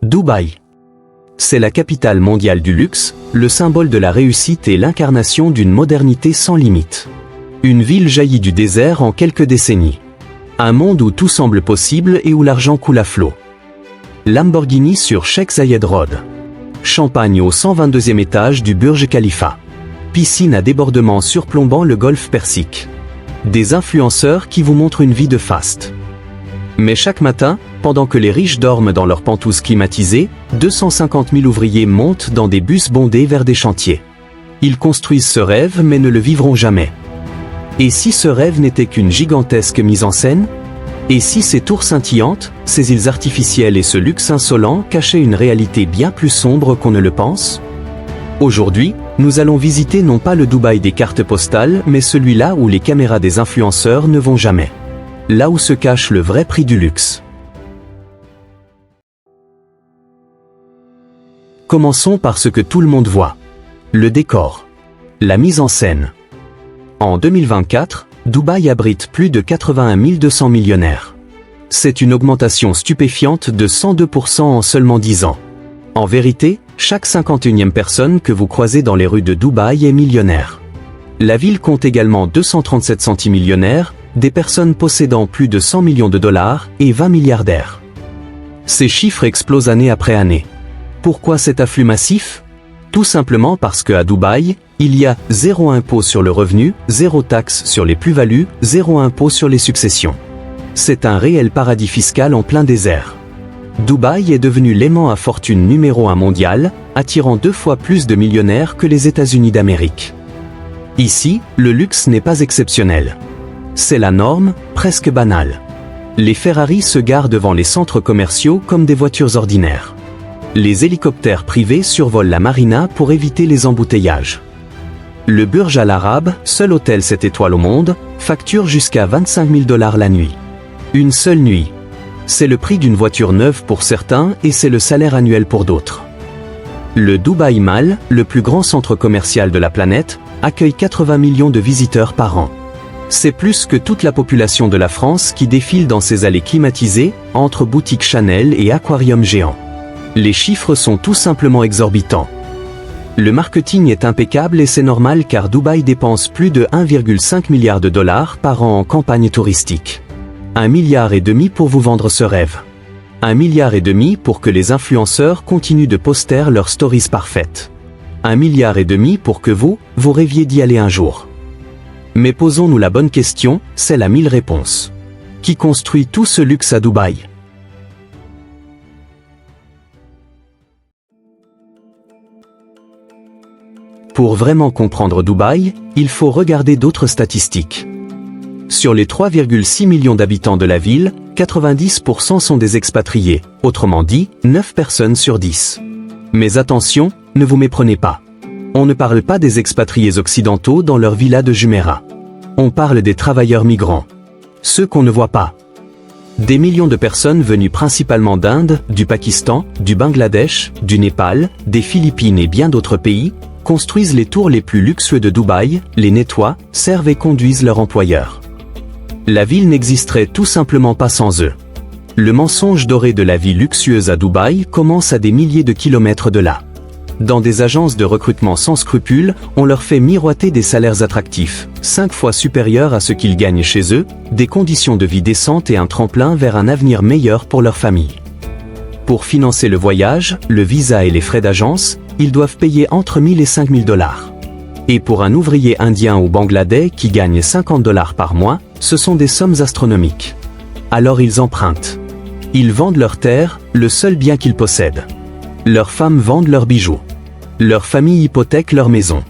Dubaï. C'est la capitale mondiale du luxe, le symbole de la réussite et l'incarnation d'une modernité sans limite. Une ville jaillie du désert en quelques décennies. Un monde où tout semble possible et où l'argent coule à flot. Lamborghini sur Sheikh Zayed Road. Champagne au 122e étage du Burj Khalifa. Piscine à débordement surplombant le golfe Persique. Des influenceurs qui vous montrent une vie de faste. Mais chaque matin, pendant que les riches dorment dans leurs pentouses climatisées, 250 000 ouvriers montent dans des bus bondés vers des chantiers. Ils construisent ce rêve mais ne le vivront jamais. Et si ce rêve n'était qu'une gigantesque mise en scène? Et si ces tours scintillantes, ces îles artificielles et ce luxe insolent cachaient une réalité bien plus sombre qu'on ne le pense? Aujourd'hui, nous allons visiter non pas le Dubaï des cartes postales, mais celui-là où les caméras des influenceurs ne vont jamais. Là où se cache le vrai prix du luxe. Commençons par ce que tout le monde voit. Le décor. La mise en scène. En 2024, Dubaï abrite plus de 81 200 millionnaires. C'est une augmentation stupéfiante de 102% en seulement 10 ans. En vérité, chaque 51e personne que vous croisez dans les rues de Dubaï est millionnaire. La ville compte également 237 centimillionnaires, des personnes possédant plus de 100 millions de dollars et 20 milliardaires. Ces chiffres explosent année après année. Pourquoi cet afflux massif? Tout simplement parce qu'à Dubaï, il y a 0 impôt sur le revenu, 0 taxe sur les plus-values, 0 impôt sur les successions. C'est un réel paradis fiscal en plein désert. Dubaï est devenu l'aimant à fortune numéro 1 mondial, attirant 2 fois plus de millionnaires que les États-Unis d'Amérique. Ici, le luxe n'est pas exceptionnel. C'est la norme, presque banale. Les Ferrari se garent devant les centres commerciaux comme des voitures ordinaires. Les hélicoptères privés survolent la marina pour éviter les embouteillages. Le Burj Al Arab, seul hôtel 7 étoiles au monde, facture jusqu'à 25 000 $ la nuit. Une seule nuit. C'est le prix d'une voiture neuve pour certains et c'est le salaire annuel pour d'autres. Le Dubai Mall, le plus grand centre commercial de la planète, accueille 80 millions de visiteurs par an. C'est plus que toute la population de la France qui défile dans ses allées climatisées, entre boutiques Chanel et aquariums géants. Les chiffres sont tout simplement exorbitants. Le marketing est impeccable et c'est normal car Dubaï dépense plus de 1,5 milliard de dollars par an en campagne touristique. 1,5 milliard pour vous vendre ce rêve. 1,5 milliard pour que les influenceurs continuent de poster leurs stories parfaites. 1,5 milliard pour que vous rêviez d'y aller un jour. Mais posons-nous la bonne question, celle à 1000 réponses. Qui construit tout ce luxe à Dubaï? Pour vraiment comprendre Dubaï, il faut regarder d'autres statistiques. Sur les 3,6 millions d'habitants de la ville, 90% sont des expatriés, autrement dit, 9 personnes sur 10. Mais attention, ne vous méprenez pas. On ne parle pas des expatriés occidentaux dans leur villa de Jumeirah. On parle des travailleurs migrants. Ceux qu'on ne voit pas. Des millions de personnes venues principalement d'Inde, du Pakistan, du Bangladesh, du Népal, des Philippines et bien d'autres pays, construisent les tours les plus luxueux de Dubaï, les nettoient, servent et conduisent leurs employeurs. La ville n'existerait tout simplement pas sans eux. Le mensonge doré de la vie luxueuse à Dubaï commence à des milliers de kilomètres de là. Dans des agences de recrutement sans scrupules, on leur fait miroiter des salaires attractifs, 5 fois supérieurs à ce qu'ils gagnent chez eux, des conditions de vie décentes et un tremplin vers un avenir meilleur pour leur famille. Pour financer le voyage, le visa et les frais d'agence, ils doivent payer entre 1 000 et 5 000 $. Et pour un ouvrier indien ou bangladais qui gagne 50 $ par mois, ce sont des sommes astronomiques. Alors ils empruntent. Ils vendent leurs terres, le seul bien qu'ils possèdent. Leurs femmes vendent leurs bijoux. Leurs familles hypothèquent leur maison.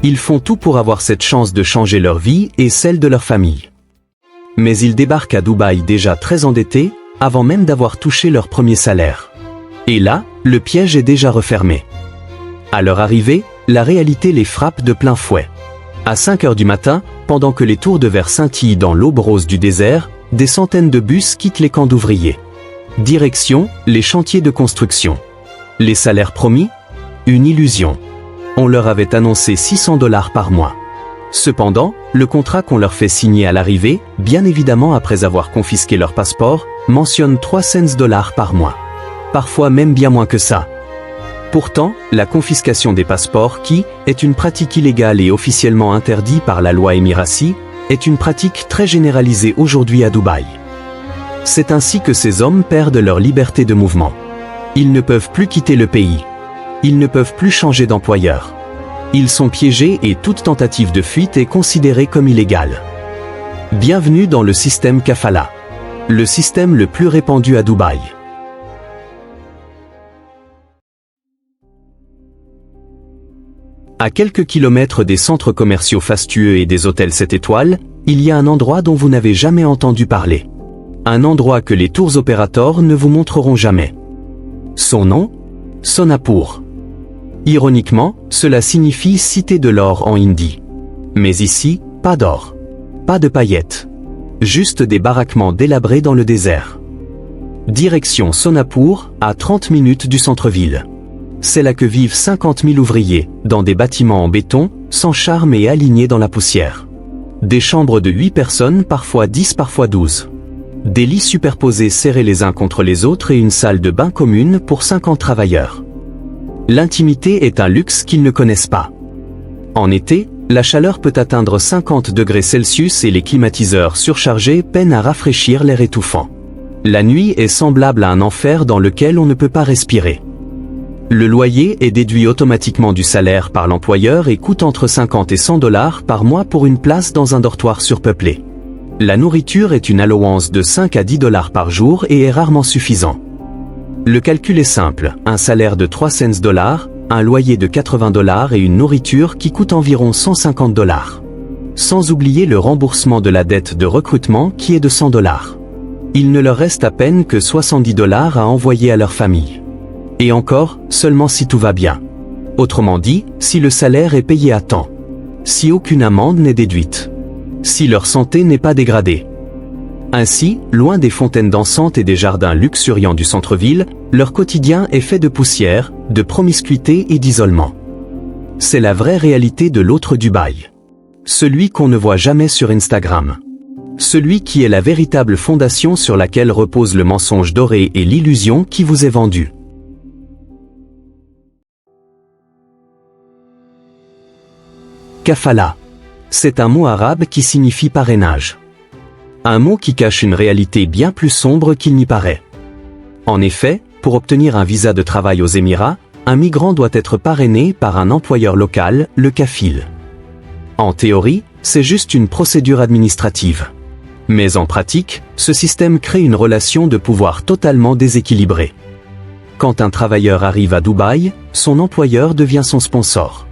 Ils font tout pour avoir cette chance de changer leur vie et celle de leur famille. Mais ils débarquent à Dubaï déjà très endettés, avant même d'avoir touché leur premier salaire. Et là, le piège est déjà refermé. À leur arrivée, la réalité les frappe de plein fouet. À 5 heures du matin, pendant que les tours de verre scintillent dans l'aube rose du désert, des centaines de bus quittent les camps d'ouvriers. Direction, les chantiers de construction. Les salaires promis? Une illusion. On leur avait annoncé 600 $ par mois. Cependant, le contrat qu'on leur fait signer à l'arrivée, bien évidemment après avoir confisqué leur passeport, mentionne 300 $ par mois. Parfois même bien moins que ça. Pourtant, la confiscation des passeports qui est une pratique illégale et officiellement interdite par la loi Emirati, est une pratique très généralisée aujourd'hui à Dubaï. C'est ainsi que ces hommes perdent leur liberté de mouvement. Ils ne peuvent plus quitter le pays. Ils ne peuvent plus changer d'employeur. Ils sont piégés et toute tentative de fuite est considérée comme illégale. Bienvenue dans le système Kafala. Le système le plus répandu à Dubaï. À quelques kilomètres des centres commerciaux fastueux et des hôtels 7 étoiles, il y a un endroit dont vous n'avez jamais entendu parler. Un endroit que les tours opérateurs ne vous montreront jamais. Son nom ? Sonapur. Ironiquement, cela signifie cité de l'or en hindi. Mais ici, pas d'or. Pas de paillettes. Juste des baraquements délabrés dans le désert. Direction Sonapur, à 30 minutes du centre-ville. C'est là que vivent 50 000 ouvriers, dans des bâtiments en béton, sans charme et alignés dans la poussière. Des chambres de 8 personnes, parfois 10, parfois 12. Des lits superposés serrés les uns contre les autres et une salle de bain commune pour 50 travailleurs. L'intimité est un luxe qu'ils ne connaissent pas. En été, la chaleur peut atteindre 50 degrés Celsius et les climatiseurs surchargés peinent à rafraîchir l'air étouffant. La nuit est semblable à un enfer dans lequel on ne peut pas respirer. Le loyer est déduit automatiquement du salaire par l'employeur et coûte entre 50 et 100 $ par mois pour une place dans un dortoir surpeuplé. La nourriture est une allowance de 5 à 10 $ par jour et est rarement suffisant. Le calcul est simple, un salaire de 3 cents $, un loyer de 80 $ et une nourriture qui coûte environ 150 $. Sans oublier le remboursement de la dette de recrutement qui est de 100 $. Il ne leur reste à peine que 70 $ à envoyer à leur famille. Et encore, seulement si tout va bien. Autrement dit, si le salaire est payé à temps. Si aucune amende n'est déduite. Si leur santé n'est pas dégradée. Ainsi, loin des fontaines dansantes et des jardins luxuriants du centre-ville, leur quotidien est fait de poussière, de promiscuité et d'isolement. C'est la vraie réalité de l'autre Dubaï. Celui qu'on ne voit jamais sur Instagram. Celui qui est la véritable fondation sur laquelle repose le mensonge doré et l'illusion qui vous est vendue. Kafala. C'est un mot arabe qui signifie parrainage. Un mot qui cache une réalité bien plus sombre qu'il n'y paraît. En effet, pour obtenir un visa de travail aux Émirats, un migrant doit être parrainé par un employeur local, le kafil. En théorie, c'est juste une procédure administrative. Mais en pratique, ce système crée une relation de pouvoir totalement déséquilibrée. Quand un travailleur arrive à Dubaï, son employeur devient son sponsor.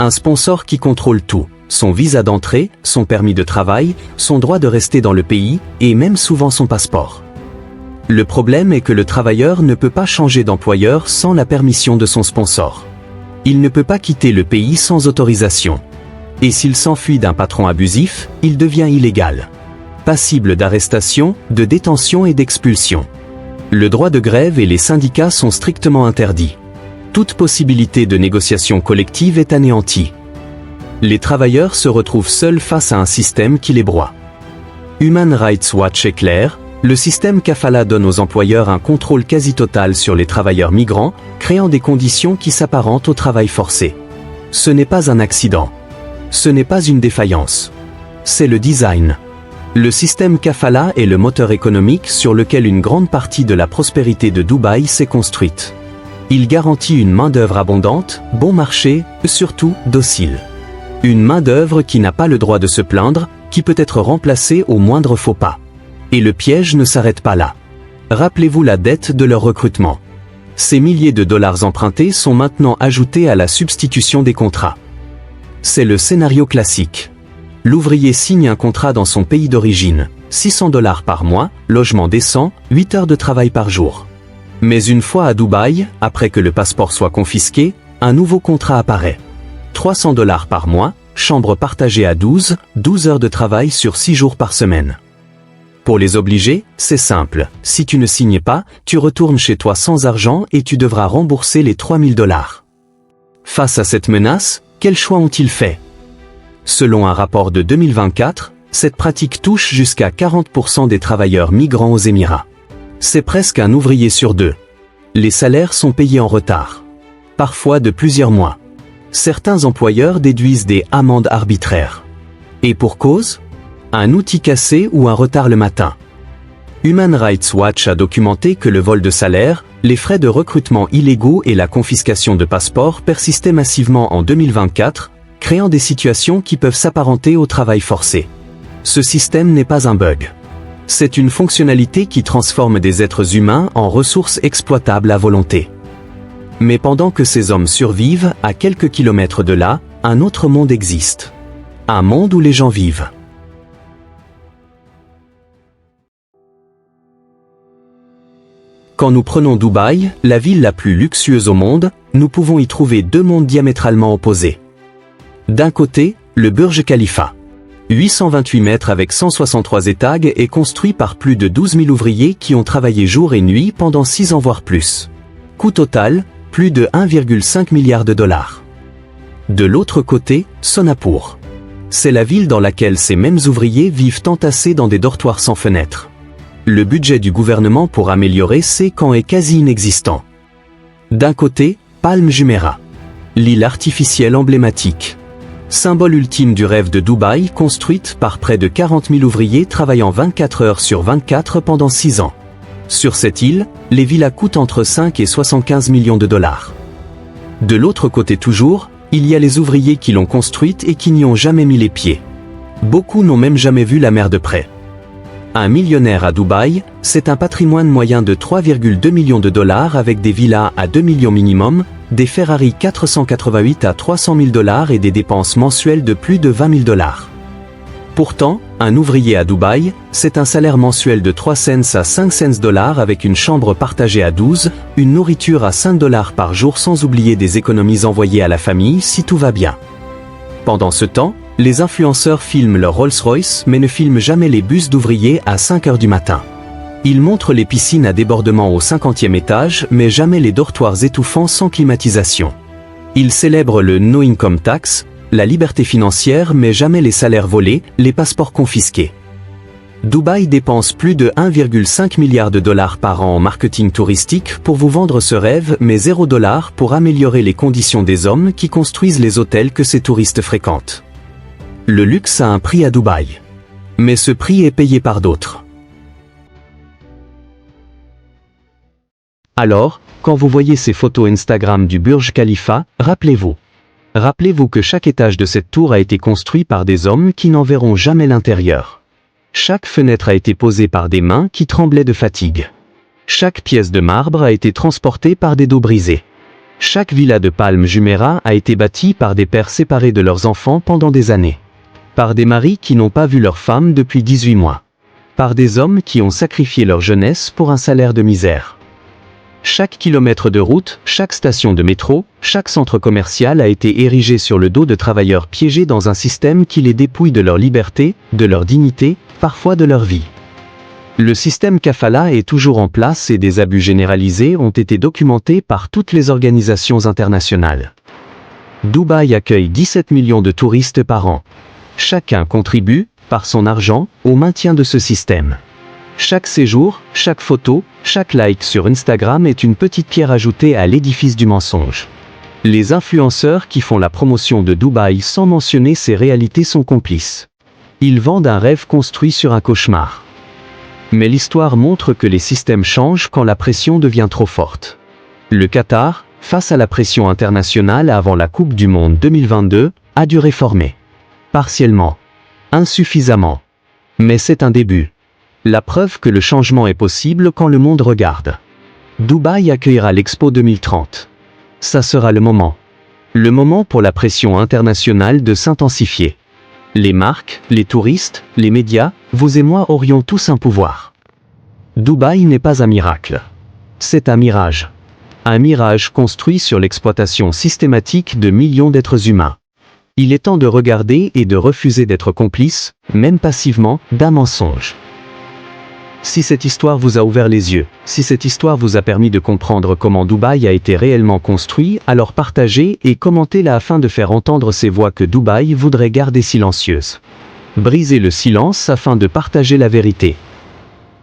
Un sponsor qui contrôle tout, son visa d'entrée, son permis de travail, son droit de rester dans le pays, et même souvent son passeport. Le problème est que le travailleur ne peut pas changer d'employeur sans la permission de son sponsor. Il ne peut pas quitter le pays sans autorisation. Et s'il s'enfuit d'un patron abusif, il devient illégal. Passible d'arrestation, de détention et d'expulsion. Le droit de grève et les syndicats sont strictement interdits. Toute possibilité de négociation collective est anéantie. Les travailleurs se retrouvent seuls face à un système qui les broie. Human Rights Watch est clair, le système Kafala donne aux employeurs un contrôle quasi total sur les travailleurs migrants, créant des conditions qui s'apparentent au travail forcé. Ce n'est pas un accident. Ce n'est pas une défaillance. C'est le design. Le système Kafala est le moteur économique sur lequel une grande partie de la prospérité de Dubaï s'est construite. Il garantit une main-d'œuvre abondante, bon marché, surtout docile. Une main-d'œuvre qui n'a pas le droit de se plaindre, qui peut être remplacée au moindre faux pas. Et le piège ne s'arrête pas là. Rappelez-vous la dette de leur recrutement. Ces milliers de dollars empruntés sont maintenant ajoutés à la substitution des contrats. C'est le scénario classique. L'ouvrier signe un contrat dans son pays d'origine, 600 $ par mois, logement décent, 8 heures de travail par jour. Mais une fois à Dubaï, après que le passeport soit confisqué, un nouveau contrat apparaît. 300 $ par mois, chambre partagée à 12 heures de travail sur 6 jours par semaine. Pour les obliger, c'est simple, si tu ne signes pas, tu retournes chez toi sans argent et tu devras rembourser les 3000 $. Face à cette menace, quel choix ont-ils fait? Selon un rapport de 2024, cette pratique touche jusqu'à 40% des travailleurs migrants aux Émirats. C'est presque un ouvrier sur deux. Les salaires sont payés en retard. Parfois de plusieurs mois. Certains employeurs déduisent des amendes arbitraires. Et pour cause? Un outil cassé ou un retard le matin. Human Rights Watch a documenté que le vol de salaire, les frais de recrutement illégaux et la confiscation de passeports persistaient massivement en 2024, créant des situations qui peuvent s'apparenter au travail forcé. Ce système n'est pas un bug. C'est une fonctionnalité qui transforme des êtres humains en ressources exploitables à volonté. Mais pendant que ces hommes survivent, à quelques kilomètres de là, un autre monde existe. Un monde où les gens vivent. Quand nous prenons Dubaï, la ville la plus luxueuse au monde, nous pouvons y trouver deux mondes diamétralement opposés. D'un côté, le Burj Khalifa. 828 mètres avec 163 étages est construit par plus de 12 000 ouvriers qui ont travaillé jour et nuit pendant 6 ans voire plus. Coût total, plus de 1,5 milliard de dollars. De l'autre côté, Sonapur. C'est la ville dans laquelle ces mêmes ouvriers vivent entassés dans des dortoirs sans fenêtres. Le budget du gouvernement pour améliorer ces camps est quasi inexistant. D'un côté, Palm Jumeirah. L'île artificielle emblématique. Symbole ultime du rêve de Dubaï, construite par près de 40 000 ouvriers travaillant 24 heures sur 24 pendant 6 ans. Sur cette île, les villas coûtent entre 5 et 75 millions de dollars. De l'autre côté toujours, il y a les ouvriers qui l'ont construite et qui n'y ont jamais mis les pieds. Beaucoup n'ont même jamais vu la mer de près. Un millionnaire à Dubaï, c'est un patrimoine moyen de 3,2 millions de dollars avec des villas à 2 millions minimum, des Ferrari 488 à 300 000 dollars et des dépenses mensuelles de plus de 20 000 dollars. Pourtant, un ouvrier à Dubaï, c'est un salaire mensuel de 3 cents à 5 cents dollars avec une chambre partagée à 12, une nourriture à 5 dollars par jour sans oublier des économies envoyées à la famille si tout va bien. Pendant ce temps, les influenceurs filment leur Rolls-Royce mais ne filment jamais les bus d'ouvriers à 5 heures du matin. Ils montrent les piscines à débordement au 50e étage mais jamais les dortoirs étouffants sans climatisation. Ils célèbrent le No Income Tax, la liberté financière mais jamais les salaires volés, les passeports confisqués. Dubaï dépense plus de 1,5 milliard de dollars par an en marketing touristique pour vous vendre ce rêve mais 0 $ pour améliorer les conditions des hommes qui construisent les hôtels que ces touristes fréquentent. Le luxe a un prix à Dubaï. Mais ce prix est payé par d'autres. Alors, quand vous voyez ces photos Instagram du Burj Khalifa, rappelez-vous. Rappelez-vous que chaque étage de cette tour a été construit par des hommes qui n'en verront jamais l'intérieur. Chaque fenêtre a été posée par des mains qui tremblaient de fatigue. Chaque pièce de marbre a été transportée par des dos brisés. Chaque villa de Palm Jumeirah a été bâtie par des pères séparés de leurs enfants pendant des années. Par des maris qui n'ont pas vu leur femme depuis 18 mois. Par des hommes qui ont sacrifié leur jeunesse pour un salaire de misère. Chaque kilomètre de route, chaque station de métro, chaque centre commercial a été érigé sur le dos de travailleurs piégés dans un système qui les dépouille de leur liberté, de leur dignité, parfois de leur vie. Le système kafala est toujours en place et des abus généralisés ont été documentés par toutes les organisations internationales. Dubaï accueille 17 millions de touristes par an. Chacun contribue, par son argent, au maintien de ce système. Chaque séjour, chaque photo, chaque like sur Instagram est une petite pierre ajoutée à l'édifice du mensonge. Les influenceurs qui font la promotion de Dubaï sans mentionner ces réalités sont complices. Ils vendent un rêve construit sur un cauchemar. Mais l'histoire montre que les systèmes changent quand la pression devient trop forte. Le Qatar, face à la pression internationale avant la Coupe du Monde 2022, a dû réformer. Partiellement. Insuffisamment. Mais c'est un début. La preuve que le changement est possible quand le monde regarde. Dubaï accueillera l'Expo 2030. Ça sera le moment. Le moment pour la pression internationale de s'intensifier. Les marques, les touristes, les médias, vous et moi aurions tous un pouvoir. Dubaï n'est pas un miracle. C'est un mirage. Un mirage construit sur l'exploitation systématique de millions d'êtres humains. Il est temps de regarder et de refuser d'être complice, même passivement, d'un mensonge. Si cette histoire vous a ouvert les yeux, si cette histoire vous a permis de comprendre comment Dubaï a été réellement construit, alors partagez et commentez-la afin de faire entendre ces voix que Dubaï voudrait garder silencieuses. Brisez le silence afin de partager la vérité.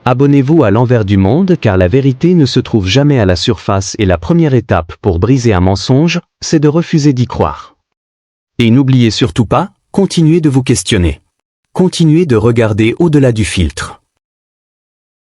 Abonnez-vous à l'envers du monde car la vérité ne se trouve jamais à la surface et la première étape pour briser un mensonge, c'est de refuser d'y croire. Et n'oubliez surtout pas, continuez de vous questionner. Continuez de regarder au-delà du filtre.